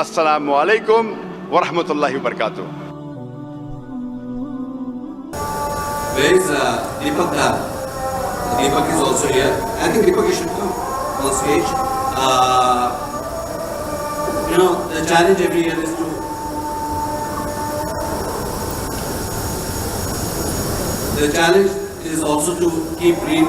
السلام علیکم ورحمۃ اللہ وبرکاتہ. Where is Deepak Dal? Deepak is also here. I think Deepak, you should come on stage. The challenge every year is to also to keep green.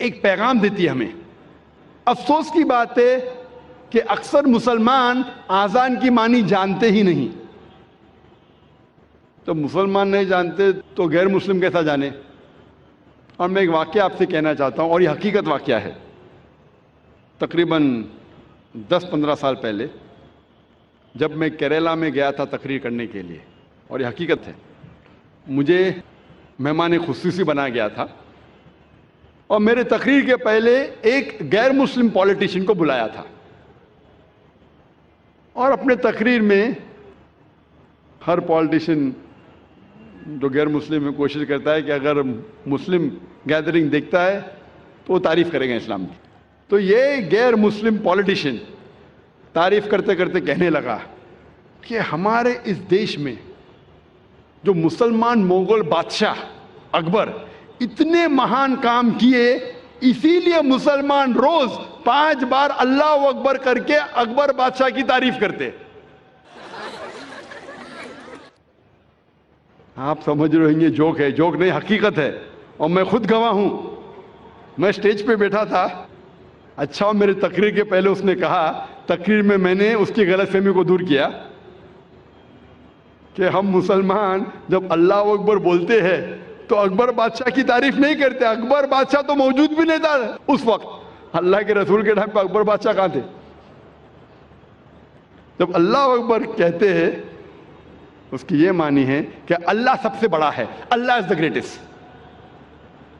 ایک پیغام دیتی ہے ہمیں. افسوس کی بات ہے کہ اکثر مسلمان آذان کی معنی جانتے ہی نہیں. تو مسلمان نہیں جانتے تو غیر مسلم کیسا جانے؟ اور میں ایک واقعہ آپ سے کہنا چاہتا ہوں، اور یہ حقیقت واقعہ ہے. تقریباً 10-15 سال پہلے جب میں کیرلا میں گیا تھا تقریر کرنے کے لیے، اور یہ حقیقت ہے، مجھے مہمان خصوصی بنا گیا تھا، اور میرے تقریر کے پہلے ایک غیر مسلم پولیٹیشین کو بلایا تھا، اور اپنے تقریر میں ہر پولیٹیشین جو غیر مسلم میں کوشش کرتا ہے کہ اگر مسلم گیدرنگ دیکھتا ہے تو وہ تعریف کرے گا اسلام کی. تو یہ غیر مسلم پولیٹیشین تعریف کرتے کرتے کہنے لگا کہ ہمارے اس دیش میں جو مسلمان مغل بادشاہ اکبر اتنے مہان کام کیے، اسی لیے مسلمان روز 5 بار اللہ اکبر کر کے اکبر بادشاہ کی تعریف کرتے. آپ سمجھ رہے ہیں یہ جوک ہے؟ جوک نہیں، حقیقت ہے، اور میں خود گواہ ہوں. میں اسٹیج پہ بیٹھا تھا. اچھا، میرے تقریر کے پہلے اس نے کہا، تقریر میں نے اس کی غلط فہمی کو دور کیا کہ ہم مسلمان جب اللہ اکبر بولتے ہیں تو اکبر بادشاہ کی تعریف نہیں کرتے. اکبر بادشاہ تو موجود بھی نہیں تھا اس وقت. اللہ کے رسول کے ٹائم پہ اکبر بادشاہ کہاں تھے؟ جب اللہ اکبر کہتے ہیں اس کی یہ معنی ہے کہ اللہ سب سے بڑا ہے، اللہ از دا گریٹسٹ.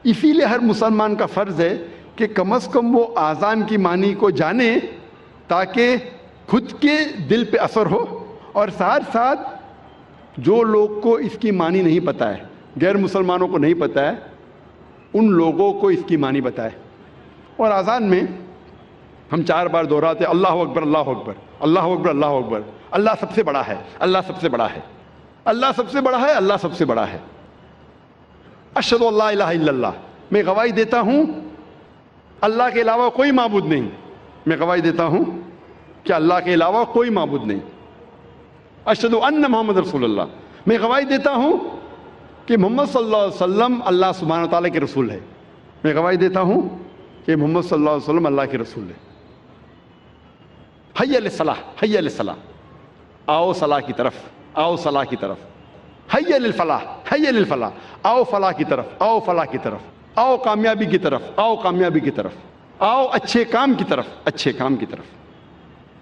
اسی لیے ہر مسلمان کا فرض ہے کہ کم از کم وہ آذان کی معنی کو جانے تاکہ خود کے دل پہ اثر ہو، اور ساتھ ساتھ جو لوگ کو اس کی معنی نہیں پتہ ہے، غیر مسلمانوں کو نہیں پتہ ہے، ان لوگوں کو اس کی معنی بتائے. اور آذان میں ہم 4 بار دہراتے اللہ اکبر اللہ اکبر اللہ اکبر اللہ اکبر. اللہ سب سے بڑا ہے، اللہ سب سے بڑا ہے، اللہ سب سے بڑا ہے، اللہ سب سے بڑا ہے. اشہد ان لا الہ الا اللہ، میں گواہی دیتا ہوں اللہ کے علاوہ کوئی معبود نہیں. میں گواہی دیتا ہوں کہ اللہ کے علاوہ کوئی معبود نہیں. اشہد ان محمد رسول اللہ، میں گواہی دیتا ہوں کہ محمد صلی اللہ علیہ وسلم اللہ سبحانہ تعالیٰ کے رسول ہے. میں گواہی دیتا ہوں کہ محمد صلی اللہ علیہ وسلم اللہ کے رسول ہے. حی علی الصلاح، حی علی الصلاح، آؤ صلاح کی طرف، آؤ صلاح کی طرف. حی علی الفلاح، حی علی الفلاح، آؤ فلاح کی طرف، آؤ فلاح کی طرف، آؤ کامیابی کی طرف، آؤ کامیابی کی طرف، آؤ اچھے کام کی طرف، اچھے کام کی طرف.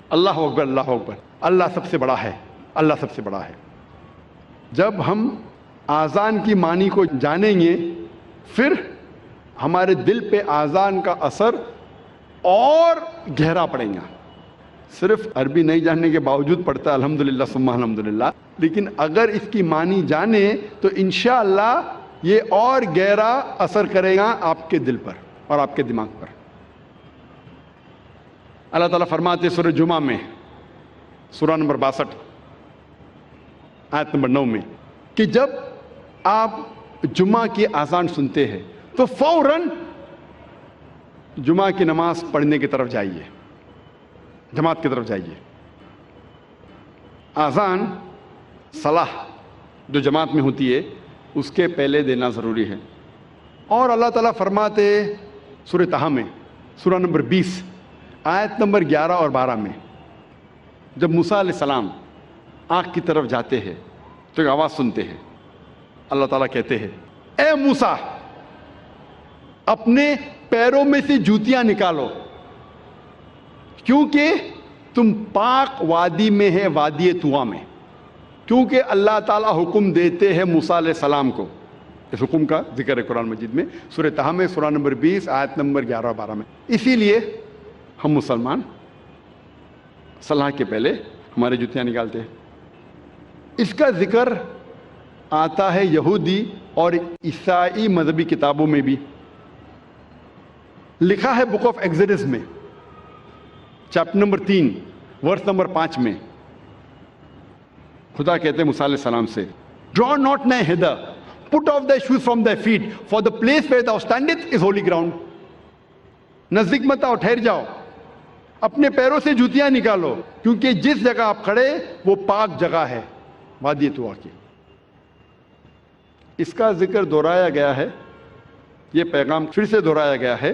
اللہ اکبر اللہ اکبر. اللہ سب سے بڑا ہے، اللہ سب سے بڑا ہے. جب ہم آذان کی معنی کو جانیں گے پھر ہمارے دل پہ آذان کا اثر اور گہرا پڑے گا. صرف عربی نہیں جاننے کے باوجود پڑھتا ہے الحمدللہ ثم الحمدللہ، لیکن اگر اس کی معنی جانے تو انشاءاللہ یہ اور گہرا اثر کرے گا آپ کے دل پر اور آپ کے دماغ پر. اللہ تعالیٰ فرماتے سورہ جمعہ میں سورہ نمبر 62 آیت نمبر 9 میں کہ جب آپ جمعہ کی اذان سنتے ہیں تو فوراً جمعہ کی نماز پڑھنے کی طرف جائیے، جماعت کی طرف جائیے. اذان صلاح جو جماعت میں ہوتی ہے اس کے پہلے دینا ضروری ہے. اور اللہ تعالیٰ فرماتے سورہ طٰہٰ میں سورہ نمبر 20 آیت نمبر 11 اور 12 میں جب موسیٰ علیہ السلام آنکھ کی طرف جاتے ہیں تو ایک آواز سنتے ہیں. اللہ تعالیٰ کہتے ہیں اے موسیٰ اپنے پیروں میں سے جوتیاں نکالو کیونکہ تم پاک وادی میں ہے، وادی طویٰ میں. کیونکہ اللہ تعالیٰ حکم دیتے ہیں موسیٰ علیہ السلام کو. اس حکم کا ذکر ہے قرآن مجید میں سورہ طٰہٰ میں سورہ نمبر 20 آیت نمبر 11 اور 12 میں. اسی لیے ہم مسلمان صلاح کے پہلے ہمارے جوتیاں نکالتے ہیں. اس کا ذکر آتا ہے یہودی اور عیسائی مذہبی کتابوں میں بھی. لکھا ہے بک آف ایگزوڈس میں چیپٹر نمبر 3 ورس نمبر 5 میں خدا کہتے ہیں موسیٰ علیہ السلام سے draw not nigh hither, put off thy shoes from thy feet, for the place where thou standest is holy ground. نزدیک مت آؤ، ٹھہر جاؤ، اپنے پیروں سے جوتیاں نکالو کیونکہ جس جگہ آپ کھڑے وہ پاک جگہ ہے، وادی طویٰ کی. اس کا ذکر دہرایا گیا ہے، یہ پیغام پھر سے دہرایا گیا ہے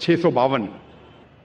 652,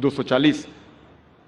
240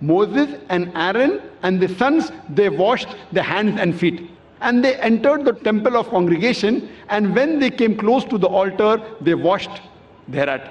Moses and Aaron and the sons, they washed their hands and feet, and they entered the temple of congregation, and when they came close to the altar, they washed thereat.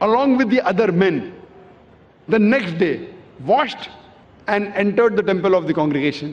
along with the other men the next day washed and entered the temple of the congregation.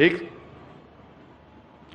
1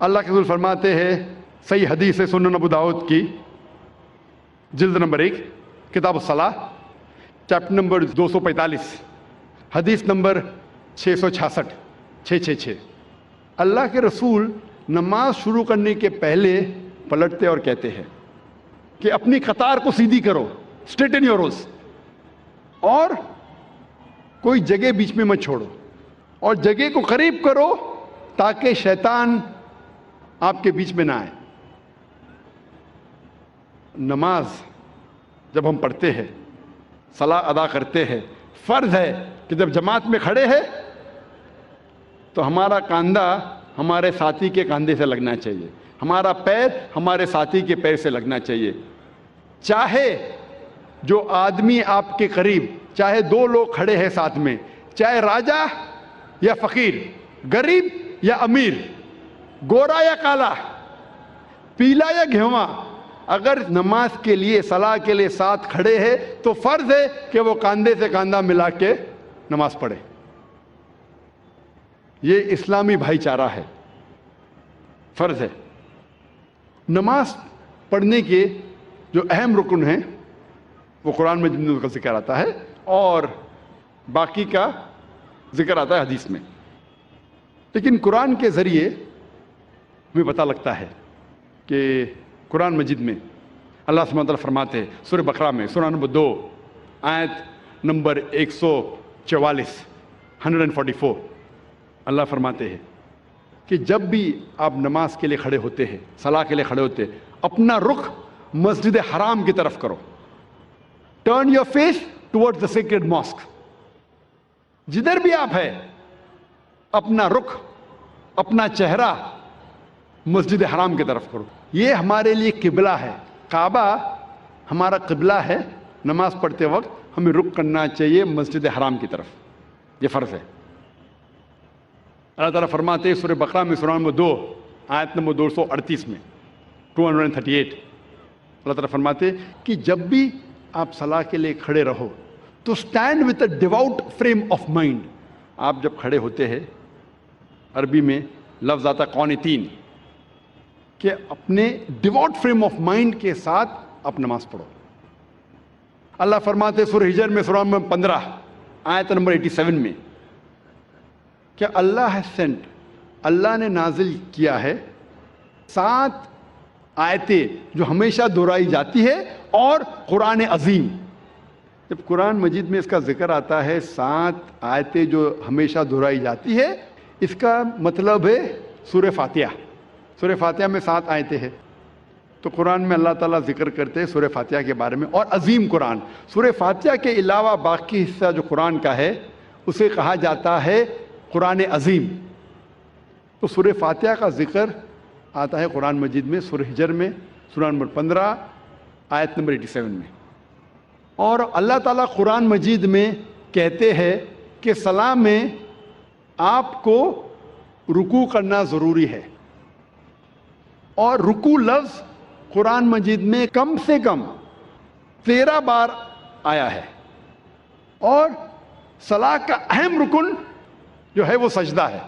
اللہ کے رسول فرماتے ہیں صحیح حدیث ہے سنن ابو داؤد کی جلد نمبر 1 کتاب الصلاۃ چیپٹر نمبر 245 حدیث نمبر 666 666 اللہ کے رسول نماز شروع کرنے کے پہلے پلٹتے اور کہتے ہیں کہ اپنی قطار کو سیدھی کرو، اسٹریٹن یور روز، اور کوئی جگہ بیچ میں مت چھوڑو، اور جگہ کو قریب کرو تاکہ شیطان آپ کے بیچ میں نہ آئے۔ نماز جب ہم پڑھتے ہیں، صلاۃ ادا کرتے ہیں، فرض ہے کہ جب جماعت میں کھڑے ہیں تو ہمارا کاندھا ہمارے ساتھی کے کاندھے سے لگنا چاہیے، ہمارا پیر ہمارے ساتھی کے پیر سے لگنا چاہیے۔ چاہے جو آدمی آپ کے قریب، چاہے 2 لوگ کھڑے ہیں ساتھ میں، چاہے راجا یا فقیر، غریب یا امیر، گورا یا کالا، پیلا یا گھیواں، اگر نماز کے لیے، صلاح کے لیے ساتھ کھڑے ہیں تو فرض ہے کہ وہ کاندھے سے کاندھا ملا کے نماز پڑھے۔ یہ اسلامی بھائی چارہ ہے، فرض ہے۔ نماز پڑھنے کے جو اہم رکن ہیں وہ قرآن میں جن کا ذکر آتا ہے اور باقی کا ذکر آتا ہے حدیث میں، لیکن قرآن کے ذریعے ہمیں پتہ لگتا ہے کہ قرآن مجید میں اللہ سبحانہ وتعالیٰ فرماتے ہیں سورہ بقرہ میں سورہ نمبر 2 آیت نمبر 144 144 اللہ فرماتے ہیں کہ جب بھی آپ نماز کے لیے کھڑے ہوتے ہیں، صلاح کے لیے کھڑے ہوتے ہیں، اپنا رخ مسجد حرام کی طرف کرو، turn your face toward the sacred mosque. جدھر بھی آپ ہیں اپنا رخ، اپنا چہرہ مسجد حرام کی طرف کرو۔ یہ ہمارے لیے قبلہ ہے، کعبہ ہمارا قبلہ ہے، نماز پڑھتے وقت ہمیں رخ کرنا چاہیے مسجد حرام کی طرف، یہ فرض ہے۔ اللہ تعالیٰ فرماتے ہیں سورہ بقرہ میں سورہ نمبر 2 آیت نمبر 238 میں 238 اللہ تعالیٰ فرماتے ہیں کہ جب بھی آپ صلاح کے لیے کھڑے رہو تو stand with a devout frame of mind. آپ جب کھڑے ہوتے ہیں، عربی میں لفظ آتا قانتین، کہ اپنے ڈیواؤٹ فریم آف مائنڈ کے ساتھ آپ نماز پڑھو۔ اللہ فرماتے ہیں سورہ ہجر میں سورہ نمبر 15 آیت نمبر 87 میں کہ اللہ ہے سینٹ، اللہ نے نازل کیا ہے 7 آیتیں جو ہمیشہ دہرائی جاتی ہے اور قرآن عظیم۔ جب قرآن مجید میں اس کا ذکر آتا ہے 7 آیتیں جو ہمیشہ دہرائی جاتی ہے، اس کا مطلب ہے سورہ فاتحہ۔ سورہ فاتحہ میں 7 آیتیں ہیں، تو قرآن میں اللہ تعالیٰ ذکر کرتے ہیں سورہ فاتحہ کے بارے میں، اور عظیم قرآن۔ سورہ فاتحہ کے علاوہ باقی حصہ جو قرآن کا ہے اسے کہا جاتا ہے قرآن عظیم۔ تو سورہ فاتحہ کا ذکر آتا ہے قرآن مجید میں سورہ ہجر میں سورہ نمبر 15 آیت نمبر 87 میں۔ اور اللہ تعالیٰ قرآن مجید میں کہتے ہیں کہ صلاح میں آپ کو رکوع کرنا ضروری ہے، اور رکوع لفظ قرآن مجید میں کم سے کم 13 بار آیا ہے، اور صلاح کا اہم رکن جو ہے وہ سجدہ ہے،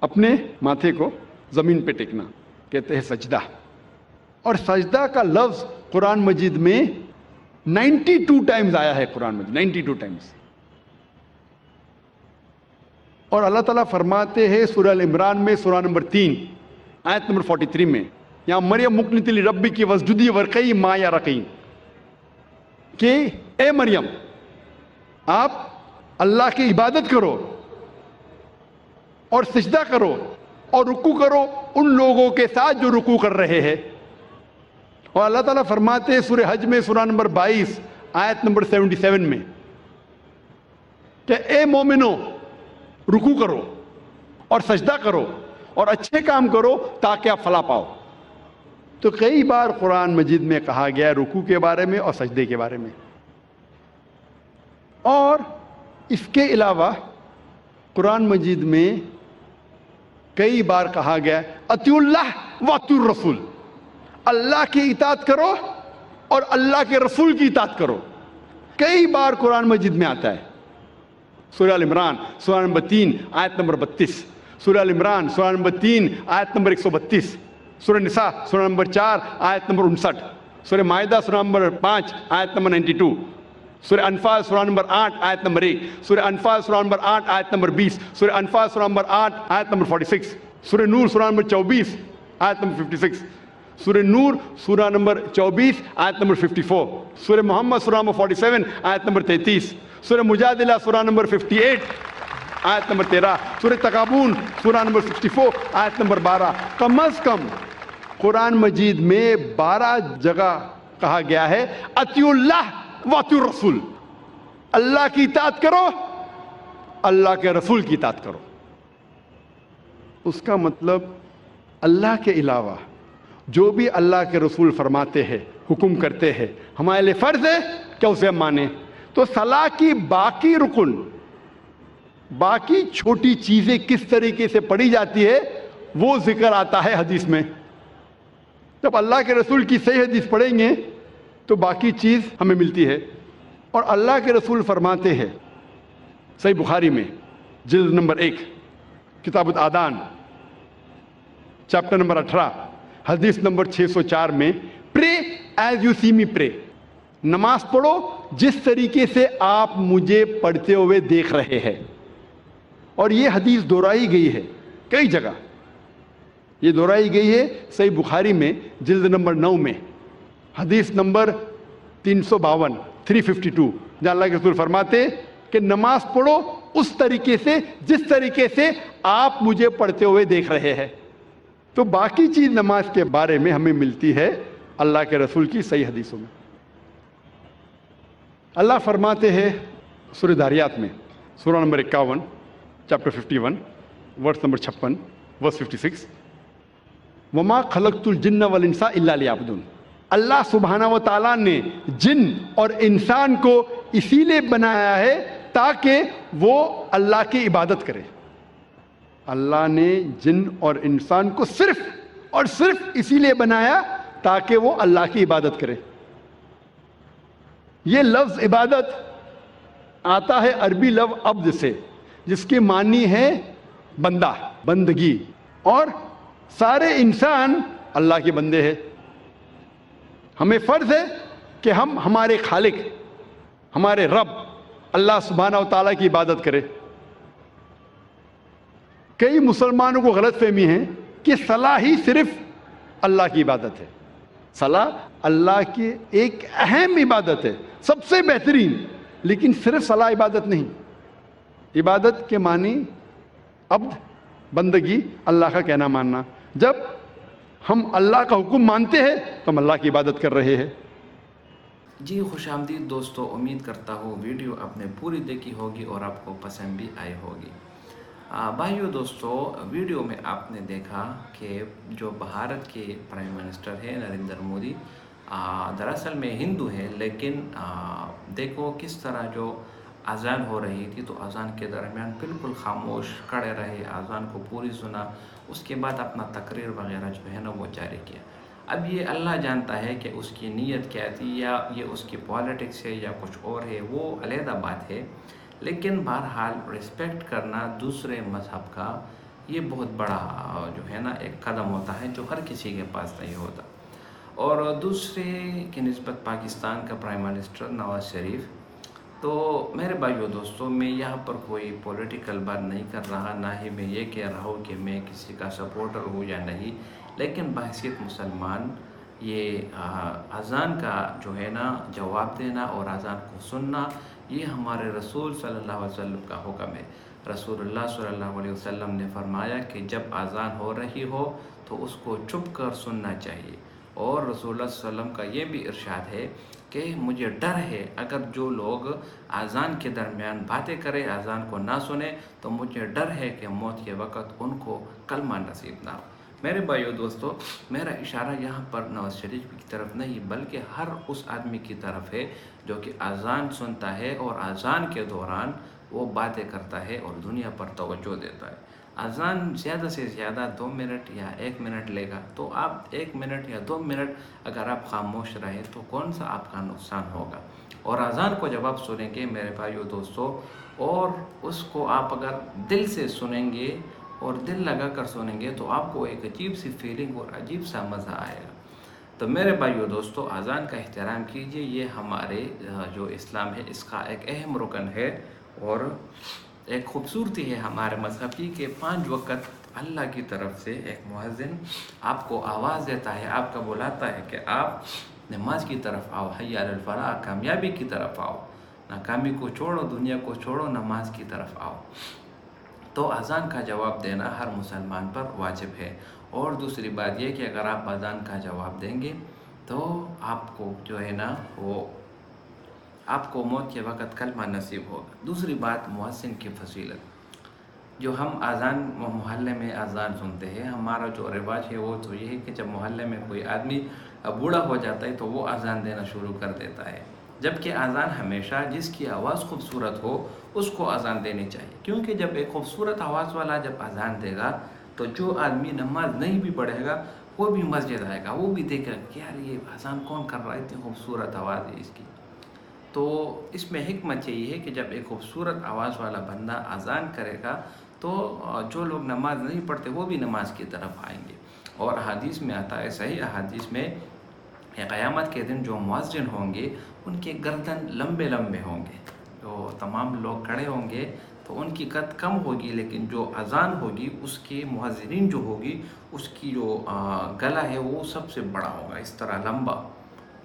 اپنے ماتھے کو زمین پہ ٹیکنا کہتے ہیں سجدہ۔ اور سجدہ کا لفظ قرآن مجید میں 92 ٹائمز آیا ہے، قرآن مجید 92 ٹائمز۔ اور اللہ تعالیٰ فرماتے ہیں سورہ ال-عمران میں سورہ نمبر 3 آیت نمبر 43 میں، یا مریم مقنتی لربی کی وسجدی ورقی ما یا رقیم، کہ اے مریم آپ اللہ کی عبادت کرو اور سجدہ کرو اور رکوع کرو ان لوگوں کے ساتھ جو رکوع کر رہے ہیں۔ اور اللہ تعالیٰ فرماتے ہیں سورہ حج میں سورہ نمبر 22 آیت نمبر 77 میں کہ اے مومنو رکوع کرو اور سجدہ کرو اور اچھے کام کرو تاکہ آپ فلاح پاؤ۔ تو کئی بار قرآن مجید میں کہا گیا ہے رکوع کے بارے میں اور سجدے کے بارے میں۔ اور اس کے علاوہ قرآن مجید میں کئی بار کہا گیا ہے اطیعوا اللہ واطیعوا الرسول، اللہ کی اطاعت کرو اور اللہ کے رسول کی اطاعت کرو۔ کئی بار قرآن مجید میں آتا ہے، سورہ ال-عمران سورہ نمبر 3 آیت نمبر 32، سورہ ال عمران سورہ نمبر 3 آیت نمبر 132, سورہ نساء سورہ نمبر 4 آیت نمبر 59, سورہ مائدہ سورہ نمبر 5 آیت نمبر 92, سورہ انفال سورہ نمبر 8 آیت نمبر 1, سورہ انفال سورہ نمبر 8 آیت نمبر 20, سورہ انفال سورہ نمبر 8 آیت نمبر 46, سورہ نور سورہ نمبر 24 آیت نمبر 56, سورہ نور سورہ نمبر 24 آیت نمبر 54, سورہ محمد سورہ نمبر 47 آیت نمبر 33, سورہ مجادلہ سورہ نمبر 58 آیت نمبر 13, سورہ تغابن سورہ نمبر 64 آیت نمبر 12. کم از کم قرآن مجید میں 12 جگہ کہا گیا ہے اطیعوا اللہ واطیعوا الرسول, اللہ کی اطاعت کرو, اللہ کے رسول کی اطاعت کرو. اس کا مطلب اللہ کے علاوہ جو بھی اللہ کے رسول فرماتے ہیں, حکم کرتے ہیں, ہمارے لیے فرض ہے کہ اسے ہم مانیں. تو صلاح کی باقی رکن, باقی چھوٹی چیزیں کس طریقے سے پڑھی جاتی ہے وہ ذکر آتا ہے حدیث میں. جب اللہ کے رسول کی صحیح حدیث پڑھیں گے تو باقی چیز ہمیں ملتی ہے. اور اللہ کے رسول فرماتے ہیں صحیح بخاری میں جلد نمبر 1 کتاب الآذان چیپٹر نمبر 18 حدیث نمبر 604 میں, پرے ایز یو سی می پرے, نماز پڑھو جس طریقے سے آپ مجھے پڑھتے ہوئے دیکھ رہے ہیں. اور یہ حدیث دہرائی گئی ہے کئی جگہ, یہ دہرائی گئی ہے صحیح بخاری میں جلد نمبر 9 میں حدیث نمبر 352 352, جہاں اللہ کے رسول فرماتے کہ نماز پڑھو اس طریقے سے جس طریقے سے آپ مجھے پڑھتے ہوئے دیکھ رہے ہیں. تو باقی چیز نماز کے بارے میں ہمیں ملتی ہے اللہ کے رسول کی صحیح حدیثوں میں. اللہ فرماتے ہیں سورہ داریات میں سورہ نمبر 51 چیپٹر 51 ورس نمبر 56 ورس 56, وما خلقت الجن والانس الا لیعبدون. اللہ سبحانہ و تعالیٰ نے جن اور انسان کو اسی لیے بنایا ہے تاکہ وہ اللہ کی عبادت کرے. اللہ نے جن اور انسان کو صرف اور صرف اسی لیے بنایا تاکہ وہ اللہ کی عبادت کرے. یہ لفظ عبادت آتا ہے عربی لفظ عبد سے, جس کے معنی ہے بندہ, بندگی, اور سارے انسان اللہ کے بندے ہیں. ہمیں فرض ہے کہ ہم ہمارے خالق, ہمارے رب اللہ سبحانہ و تعالیٰ کی عبادت کریں. کئی مسلمانوں کو غلط فہمی ہے کہ صلاح ہی صرف اللہ کی عبادت ہے. صلاح اللہ کی ایک اہم عبادت ہے, سب سے بہترین, لیکن صرف صلاح عبادت نہیں. عبادت کے معنی عبد, بندگی, اللہ کا کہنا ماننا. جب ہم اللہ کا حکم مانتے ہیں تو ہم اللہ کی عبادت کر رہے ہیں. جی خوش آمدید دوستو, امید کرتا ہوں ویڈیو آپ نے پوری دیکھی ہوگی اور آپ کو پسند بھی آئی ہوگی. بھائیو دوستو, ویڈیو میں آپ نے دیکھا کہ جو بھارت کے پرائم منسٹر ہے نریندر مودی, دراصل میں ہندو ہے, لیکن دیکھو کس طرح جو اذان ہو رہی تھی تو اذان کے درمیان بالکل خاموش کھڑے رہے, اذان کو پوری سنا, اس کے بعد اپنا تقریر وغیرہ جو ہے نا وہ جاری کیا. اب یہ اللہ جانتا ہے کہ اس کی نیت کیا تھی, یا یہ اس کی پالیٹکس ہے یا کچھ اور ہے, وہ علیحدہ بات ہے. لیکن بہرحال رسپیکٹ کرنا دوسرے مذہب کا یہ بہت بڑا جو ہے نا ایک قدم ہوتا ہے جو ہر کسی کے پاس نہیں ہوتا. اور دوسرے کی نسبت پاکستان کا پرائم منسٹر نواز شریف, تو میرے بھائیو دوستوں, میں یہاں پر کوئی پولیٹیکل بات نہیں کر رہا, نہ ہی میں یہ کہہ رہا ہوں کہ میں کسی کا سپورٹر ہوں یا نہیں, لیکن بحیثیت مسلمان یہ اذان کا جو ہے نا جواب دینا اور اذان کو سننا یہ ہمارے رسول صلی اللہ علیہ وسلم کا حکم ہے. رسول اللہ صلی اللہ علیہ وسلم نے فرمایا کہ جب اذان ہو رہی ہو تو اس کو چپ کر سننا چاہیے. اور رسول اللہ صلی اللہ علیہ وسلم کا یہ بھی ارشاد ہے کہ مجھے ڈر ہے اگر جو لوگ اذان کے درمیان باتیں کرے, اذان کو نہ سنے, تو مجھے ڈر ہے کہ موت کے وقت ان کو کلمہ نصیب نہ ہو. میرے بھائیو دوستو, میرا اشارہ یہاں پر نواز شریف کی طرف نہیں بلکہ ہر اس آدمی کی طرف ہے جو کہ اذان سنتا ہے اور اذان کے دوران وہ باتیں کرتا ہے اور دنیا پر توجہ دیتا ہے. اذان زیادہ سے زیادہ 2 منٹ یا 1 منٹ لے گا, تو آپ 1 منٹ یا 2 منٹ اگر آپ خاموش رہے تو کون سا آپ کا نقصان ہوگا. اور اذان کو جب آپ سنیں گے میرے بھائیو دوستو, اور اس کو آپ اگر دل سے سنیں گے اور دل لگا کر سنیں گے تو آپ کو ایک عجیب سی فیلنگ اور عجیب سا مزہ آئے گا۔ تو میرے بھائیو دوستو، اذان کا احترام کیجئے، یہ ہمارے جو اسلام ہے اس کا ایک اہم رکن ہے اور ایک خوبصورتی ہے ہمارے مذہب کی کہ 5 وقت اللہ کی طرف سے ایک مؤذن آپ کو آواز دیتا ہے، آپ کا بلاتا ہے کہ آپ نماز کی طرف آؤ، حی علی الفلاح، کامیابی کی طرف آؤ، ناکامی کو چھوڑو، دنیا کو چھوڑو، نماز کی طرف آؤ۔ تو اذان کا جواب دینا ہر مسلمان پر واجب ہے۔ اور دوسری بات یہ کہ اگر آپ اذان کا جواب دیں گے تو آپ کو جو ہے نا وہ آپ کو موت کے وقت کلمہ نصیب ہوگا۔ دوسری بات مؤذن کی فضیلت، جو ہم اذان محلے میں اذان سنتے ہیں، ہمارا جو رواج ہے وہ تو یہ ہے کہ جب محلے میں کوئی آدمی بوڑھا ہو جاتا ہے تو وہ اذان دینا شروع کر دیتا ہے، جبکہ اذان ہمیشہ جس کی آواز خوبصورت ہو اس کو اذان دینی چاہیے، کیونکہ جب ایک خوبصورت آواز والا جب اذان دے گا تو جو آدمی نماز نہیں بھی پڑھے گا وہ بھی مسجد آئے گا، وہ بھی دیکھے گا کہ یار یہ اذان کون کر رہا ہے، اتنی خوبصورت آواز ہے اس کی۔ تو اس میں حکمت یہ ہے کہ جب ایک خوبصورت آواز والا بندہ اذان کرے گا تو جو لوگ نماز نہیں پڑھتے وہ بھی نماز کی طرف آئیں گے۔ اور احادیث میں آتا ہے، صحیح احادیث میں، قیامت کے دن جو مؤذن ہوں گے ان کے گردن لمبے لمبے ہوں گے، جو تمام لوگ کھڑے ہوں گے تو ان کی قد کم ہوگی، لیکن جو اذان ہوگی اس کے مؤذنین جو ہوگی اس کی جو گلا ہے وہ سب سے بڑا ہوگا، اس طرح لمبا۔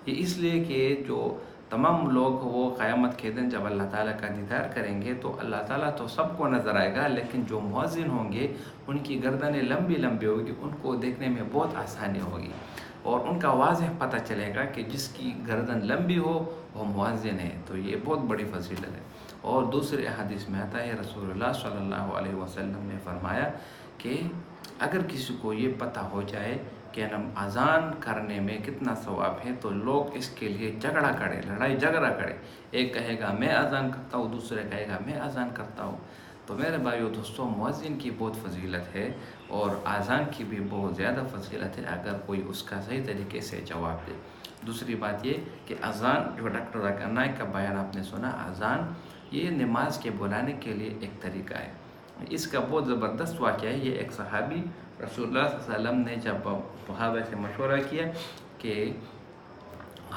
یہ اس لیے کہ جو تمام لوگ وہ قیامت کے دن جب اللہ تعالیٰ کا دیدار کریں گے تو اللہ تعالیٰ تو سب کو نظر آئے گا، لیکن جو مؤذن ہوں گے ان کی گردنیں لمبی لمبی ہوگی، ان کو دیکھنے میں بہت آسانی ہوگی اور ان کا واضح پتہ چلے گا کہ جس کی گردن لمبی ہو وہ مؤذن ہے۔ تو یہ بہت بڑی فضیلت ہے۔ اور دوسرے حدیث میں آتا ہے، رسول اللہ صلی اللہ علیہ وسلم نے فرمایا کہ اگر کسی کو یہ پتہ ہو جائے کہ اذان کرنے میں کتنا ثواب ہے تو لوگ اس کے لیے جھگڑا کرے، لڑائی جھگڑا کرے، ایک کہے گا میں اذان کرتا ہوں، دوسرے کہے گا میں اذان کرتا ہوں۔ تو میرے بھائیو دوستوں، مؤذن کی بہت فضیلت ہے اور اذان کی بھی بہت زیادہ فضیلت ہے اگر کوئی اس کا صحیح طریقے سے جواب دے۔ دوسری بات یہ کہ اذان، جو ڈاکٹر ذاکر نائک کا بیان آپ نے سنا، اذان یہ نماز کے بلانے کے لیے ایک طریقہ ہے۔ اس کا بہت زبردست واقعہ ہے۔ یہ ایک صحابی رسول اللہ صلی اللہ علیہ وسلم نے جب صحابہ سے مشورہ کیا کہ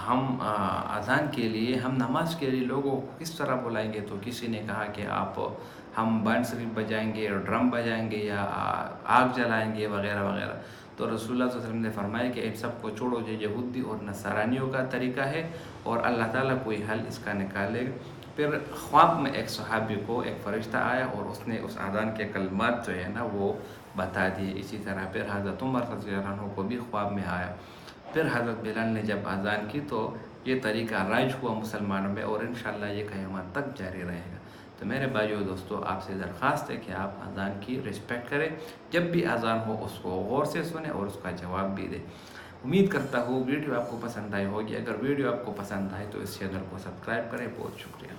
ہم اذان کے لیے، ہم نماز کے لیے لوگوں کو کس طرح بلائیں گے، تو کسی نے کہا کہ ہم بانسری بجائیں گے اور ڈرم بجائیں گے یا آگ جلائیں گے وغیرہ وغیرہ۔ تو رسول اللہ صلی اللہ علیہ وسلم نے فرمایا کہ ان سب کو چھوڑو، جو یہودی اور نصرانیوں کا طریقہ ہے اور اللہ تعالیٰ کوئی حل اس کا نکالے گا۔ پھر خواب میں ایک صحابی کو ایک فرشتہ آیا اور اس نے اس اذان کے کلمات جو ہے نا وہ بتا دیے۔ اسی طرح پھر حضرت عمر رضی اللہ عنہ کو بھی خواب میں آیا۔ پھر حضرت بلال نے جب اذان کی تو یہ طریقہ رائج ہوا مسلمانوں میں اور انشاءاللہ یہ قیامت تک جاری رہے گا۔ تو میرے بھائیو دوستو، آپ سے درخواست ہے کہ آپ اذان کی رسپیکٹ کریں، جب بھی اذان ہو اس کو غور سے سنیں اور اس کا جواب بھی دیں۔ امید کرتا ہوں ویڈیو آپ کو پسند آئی ہوگی۔ اگر ویڈیو آپ کو پسند آئے تو اس چینل کو سبسکرائب کریں۔ بہت شکریہ۔